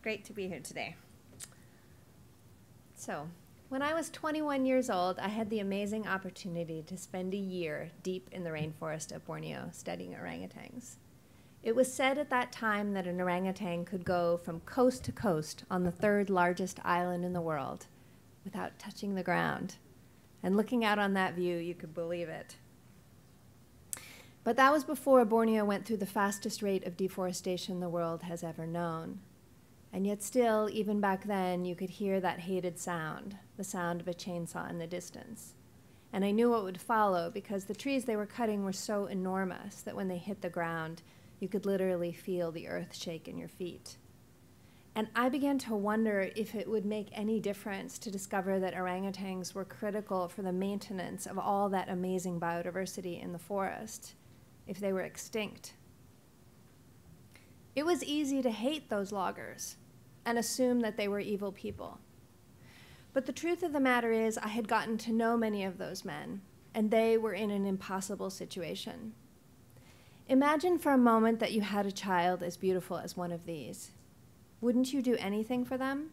great to be here today. So, when I was 21 years old, I had the amazing opportunity to spend a year deep in the rainforest of Borneo studying orangutans. It was said at that time that an orangutan could go from coast to coast on the third largest island in the world without touching the ground. And looking out on that view, you could believe it. But that was before Borneo went through the fastest rate of deforestation the world has ever known. And yet still, even back then, you could hear that hated sound, the sound of a chainsaw in the distance. And I knew what would follow because the trees they were cutting were so enormous that when they hit the ground, you could literally feel the earth shake in your feet. And I began to wonder if it would make any difference to discover that orangutans were critical for the maintenance of all that amazing biodiversity in the forest, if they were extinct. It was easy to hate those loggers and assume that they were evil people. But the truth of the matter is, I had gotten to know many of those men, and they were in an impossible situation. Imagine for a moment that you had a child as beautiful as one of these. Wouldn't you do anything for them?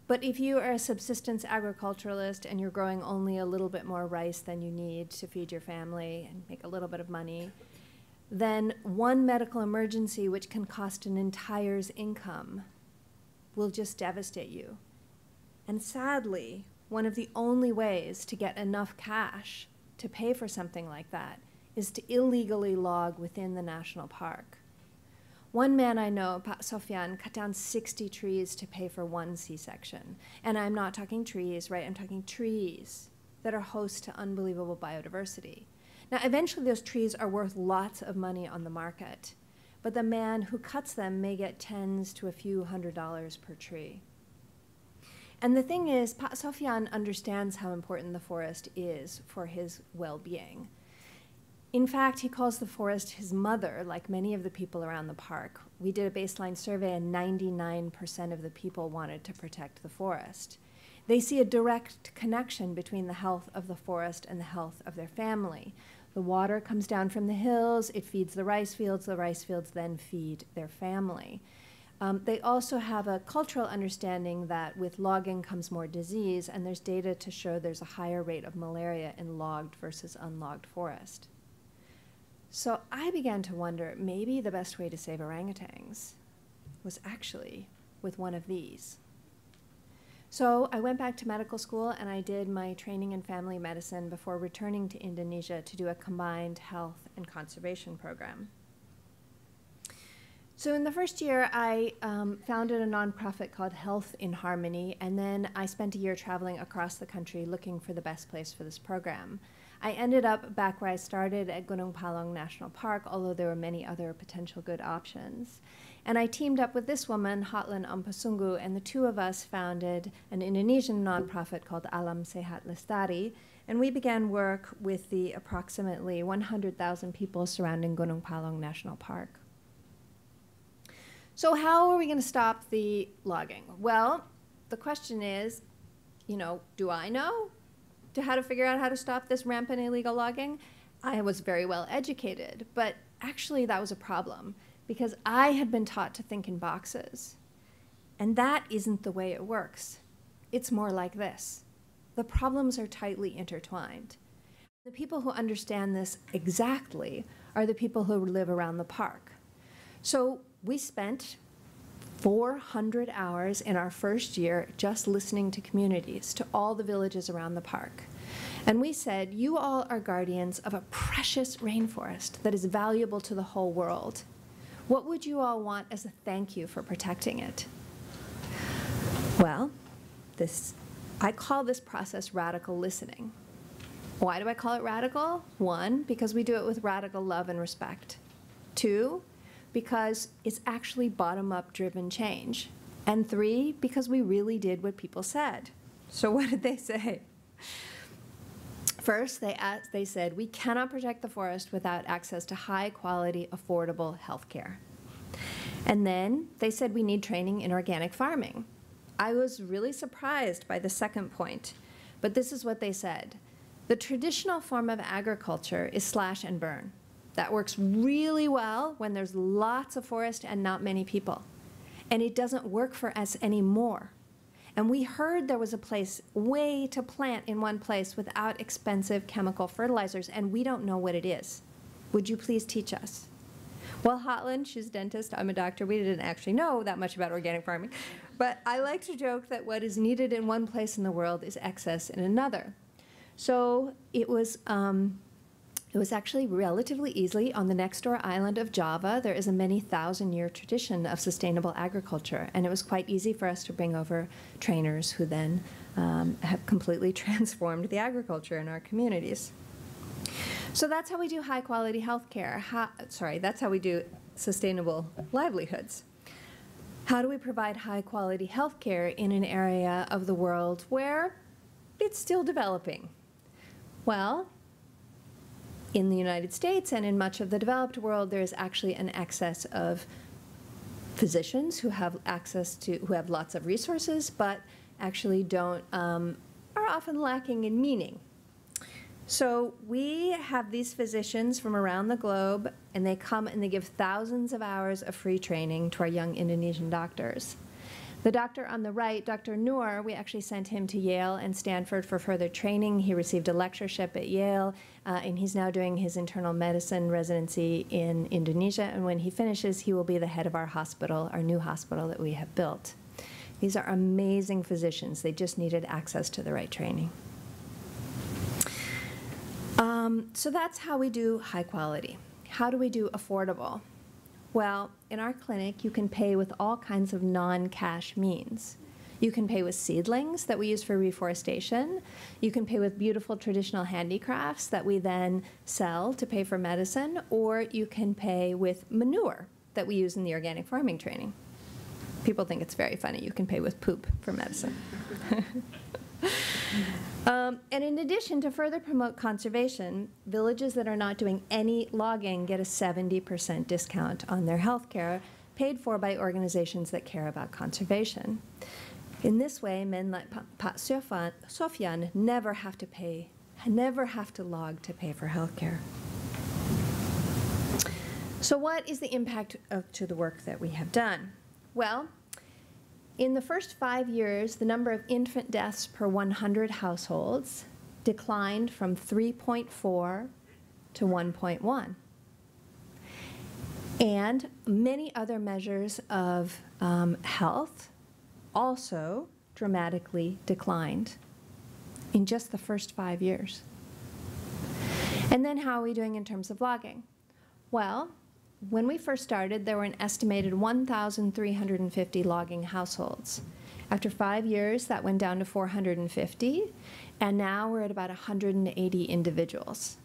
But if you are a subsistence agriculturalist and you're growing only a little bit more rice than you need to feed your family and make a little bit of money, then one medical emergency, which can cost an entire's income, will just devastate you. And sadly, one of the only ways to get enough cash to pay for something like that is to illegally log within the national park. One man I know, Pak Sofyan, cut down 60 trees to pay for one C-section. And I'm not talking trees, right? I'm talking trees that are host to unbelievable biodiversity. Now, eventually those trees are worth lots of money on the market, but the man who cuts them may get tens to a few $100s per tree. And the thing is, Pak Sofyan understands how important the forest is for his well-being. In fact, he calls the forest his mother, like many of the people around the park. We did a baseline survey, and 99% of the people wanted to protect the forest. They see a direct connection between the health of the forest and the health of their family. The water comes down from the hills, it feeds the rice fields then feed their family. They also have a cultural understanding that with logging comes more disease, and there's data to show there's a higher rate of malaria in logged versus unlogged forest. So I began to wonder, maybe the best way to save orangutans was actually with one of these. So I went back to medical school and I did my training in family medicine before returning to Indonesia to do a combined health and conservation program. So in the first year, I founded a nonprofit called Health in Harmony, and then I spent a year traveling across the country looking for the best place for this program. I ended up back where I started at Gunung Palong National Park, although there were many other potential good options. And I teamed up with this woman, Hotlan Ampasunggu, and the two of us founded an Indonesian nonprofit called Alam Sehat Lestari, and we began work with the approximately 100,000 people surrounding Gunung Palong National Park. So how are we going to stop the logging? Well, the question is, do I know how to figure out how to stop this rampant illegal logging? I was very well educated, but actually that was a problem because I had been taught to think in boxes. And that isn't the way it works. It's more like this. The problems are tightly intertwined. The people who understand this exactly are the people who live around the park. So we spent 400 hours in our first year just listening to communities, to all the villages around the park. And we said, you all are guardians of a precious rainforest that is valuable to the whole world. What would you all want as a thank you for protecting it? Well, I call this process radical listening. Why do I call it radical? 1, because we do it with radical love and respect. 2, because it's actually bottom-up driven change. And 3, because we really did what people said. So what did they say? First, they said, we cannot protect the forest without access to high-quality, affordable health care. And then they said we need training in organic farming. I was really surprised by the second point, but this is what they said. The traditional form of agriculture is slash and burn. That works really well when there's lots of forest and not many people. and it doesn't work for us anymore. And we heard there was a way to plant in one place without expensive chemical fertilizers, and we don't know what it is. Would you please teach us? Well, Hotland, she's a dentist, I'm a doctor, we didn't actually know that much about organic farming. But I like to joke that what is needed in one place in the world is excess in another. So it was actually relatively easily on the next door island of Java. There is a many thousand-year tradition of sustainable agriculture, and it was quite easy for us to bring over trainers who then have completely transformed the agriculture in our communities. So that's how we do high-quality healthcare. That's how we do sustainable livelihoods. How do we provide high-quality healthcare in an area of the world where it's still developing? Well, in the United States and in much of the developed world, there is actually an excess of physicians who have lots of resources, but actually are often lacking in meaning. So we have these physicians from around the globe, and they come and they give thousands of hours of free training to our young Indonesian doctors. The doctor on the right, Dr. Noor, we actually sent him to Yale and Stanford for further training. He received a lectureship at Yale, and he's now doing his internal medicine residency in Indonesia. And when he finishes, he will be the head of our hospital, our new hospital that we have built. These are amazing physicians. They just needed access to the right training. So that's how we do high quality. How do we do affordable? Well, in our clinic, you can pay with all kinds of non-cash means. You can pay with seedlings that we use for reforestation. You can pay with beautiful traditional handicrafts that we then sell to pay for medicine, or you can pay with manure that we use in the organic farming training. People think it's very funny. You can pay with poop for medicine. And in addition, to further promote conservation, villages that are not doing any logging get a 70% discount on their health care, paid for by organizations that care about conservation. In this way, men like Pak Sofyan never have to log to pay for health care. So what is the impact to the work that we have done? Well, in the first 5 years, the number of infant deaths per 100 households declined from 3.4 to 1.1. And many other measures of health also dramatically declined in just the first 5 years. And then how are we doing in terms of logging? Well, when we first started, there were an estimated 1,350 logging households. After 5 years, that went down to 450, and now we're at about 180 individuals.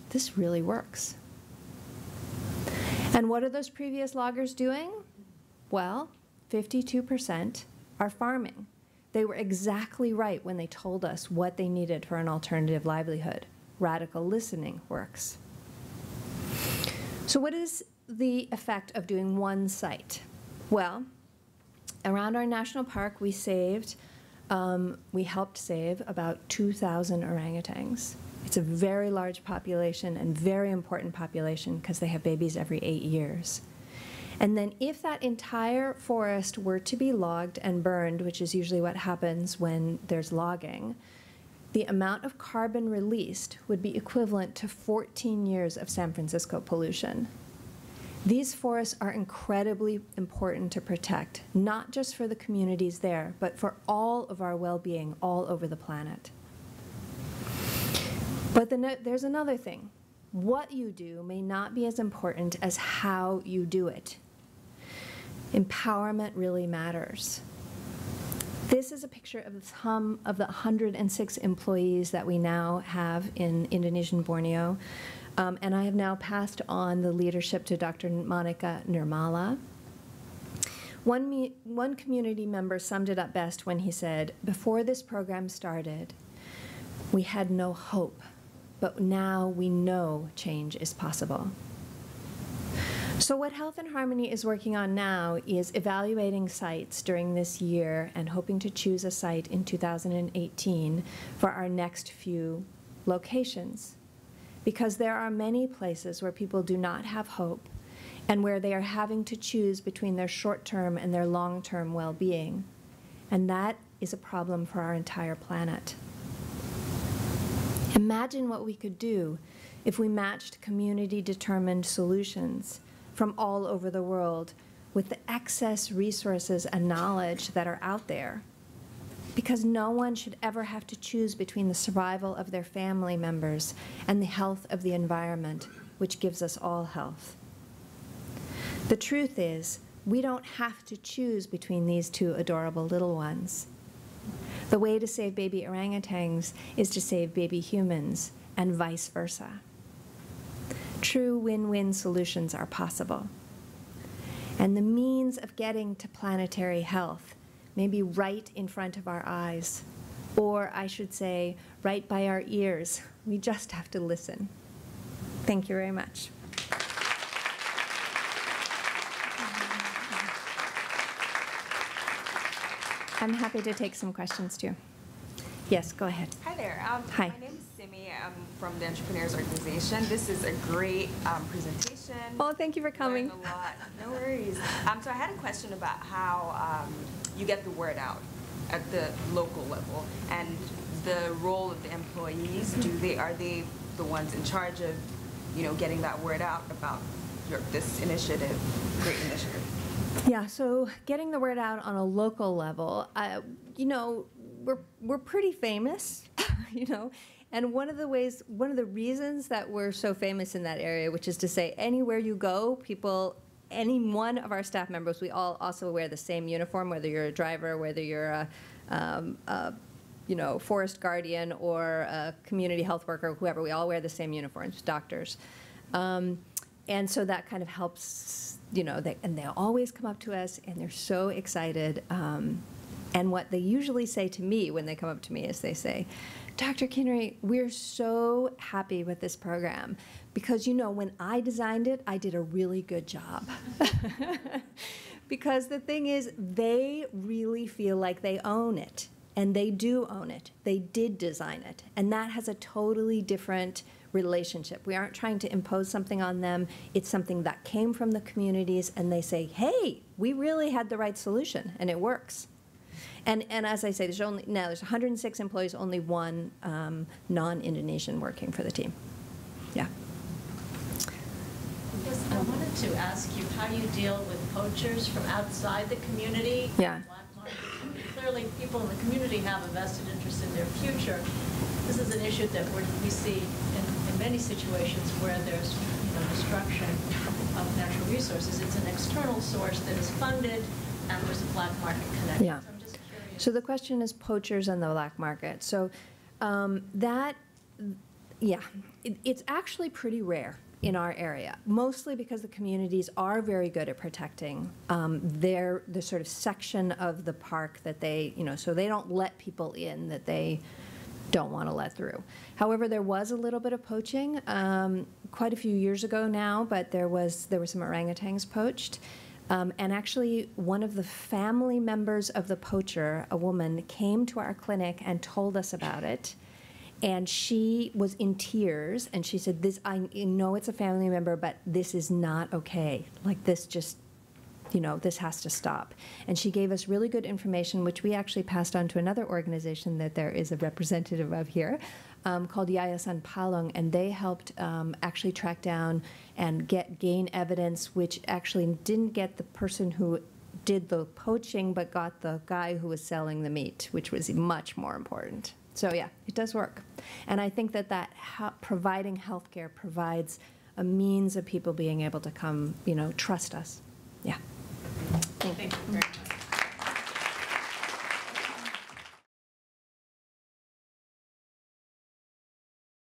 This really works. And what are those previous loggers doing? Well, 52% are farming. They were exactly right when they told us what they needed for an alternative livelihood. Radical listening works. So what is the effect of doing one site? Well, around our national park, we helped save about 2,000 orangutans. It's a very large population and very important population because they have babies every 8 years. And then if that entire forest were to be logged and burned, which is usually what happens when there's logging, the amount of carbon released would be equivalent to 14 years of San Francisco pollution. These forests are incredibly important to protect, not just for the communities there, but for all of our well-being all over the planet. But there's another thing. What you do may not be as important as how you do it. Empowerment really matters. This is a picture of some of the 106 employees that we now have in Indonesian Borneo. And I have now passed on the leadership to Dr. Monica Nirmala. One community member summed it up best when he said, before this program started, we had no hope, but now we know change is possible. So what Health and Harmony is working on now is evaluating sites during this year and hoping to choose a site in 2018 for our next few locations. Because there are many places where people do not have hope, and where they are having to choose between their short-term and their long-term well-being. And that is a problem for our entire planet. Imagine what we could do if we matched community-determined solutions from all over the world with the excess resources and knowledge that are out there. Because no one should ever have to choose between the survival of their family members and the health of the environment, which gives us all health. The truth is, we don't have to choose between these two adorable little ones. The way to save baby orangutans is to save baby humans, and vice versa. True win-win solutions are possible. And the means of getting to planetary health may be right in front of our eyes, or I should say, right by our ears. We just have to listen. Thank you very much. I'm happy to take some questions too. Yes, go ahead. Hi there. Hi. My name is Simi. I'm from the Entrepreneurs Organization. This is a great presentation. Well, thank you for coming. Learned a lot. No worries. So I had a question about how you get the word out at the local level and the role of the employees. Are they the ones in charge of, getting that word out about this initiative, great initiative? Yeah, so getting the word out on a local level, we're pretty famous, and one of the reasons that we're so famous in that area, which is to say anywhere you go, any one of our staff members, we all also wear the same uniform, whether you're a driver, whether you're a forest guardian or a community health worker, whoever, we all wear the same uniforms, doctors. And so that kind of helps, and they always come up to us and they're so excited. And what they usually say to me when they come up to me is they say, Dr. Kinari, we're so happy with this program because, when I designed it, I did a really good job. Because the thing is, they really feel like they own it. And they do own it. They did design it. And that has a totally different relationship. We aren't trying to impose something on them. It's something that came from the communities, and they say, hey, we really had the right solution, and it works. And as I say, there's 106 employees, only one non-Indonesian working for the team. Yeah. Yes, I wanted to ask you how you deal with poachers from outside the community. Yeah. Black market. Clearly, people in the community have a vested interest in their future. This is an issue that we see in many situations where there's destruction of natural resources. It's an external source that is funded, and there's a black market connection. Yeah. So I'm just curious. So the question is poachers and the black market. So it's actually pretty rare in our area, mostly because the communities are very good at protecting the sort of section of the park that they, so they don't let people in that they don't want to let through. However, there was a little bit of poaching quite a few years ago now, but there were some orangutans poached. And actually, one of the family members of the poacher, a woman, came to our clinic and told us about it. And she was in tears, and she said, I know it's a family member, but this is not okay. Like, this just, this has to stop. And she gave us really good information, which we actually passed on to another organization that there is a representative of here, called Yayasan Palung, and they helped actually track down and gain evidence, which actually didn't get the person who did the poaching, but got the guy who was selling the meat, which was much more important. So yeah, it does work. And I think that providing healthcare provides a means of people being able to come, trust us. Yeah. Thank you very much.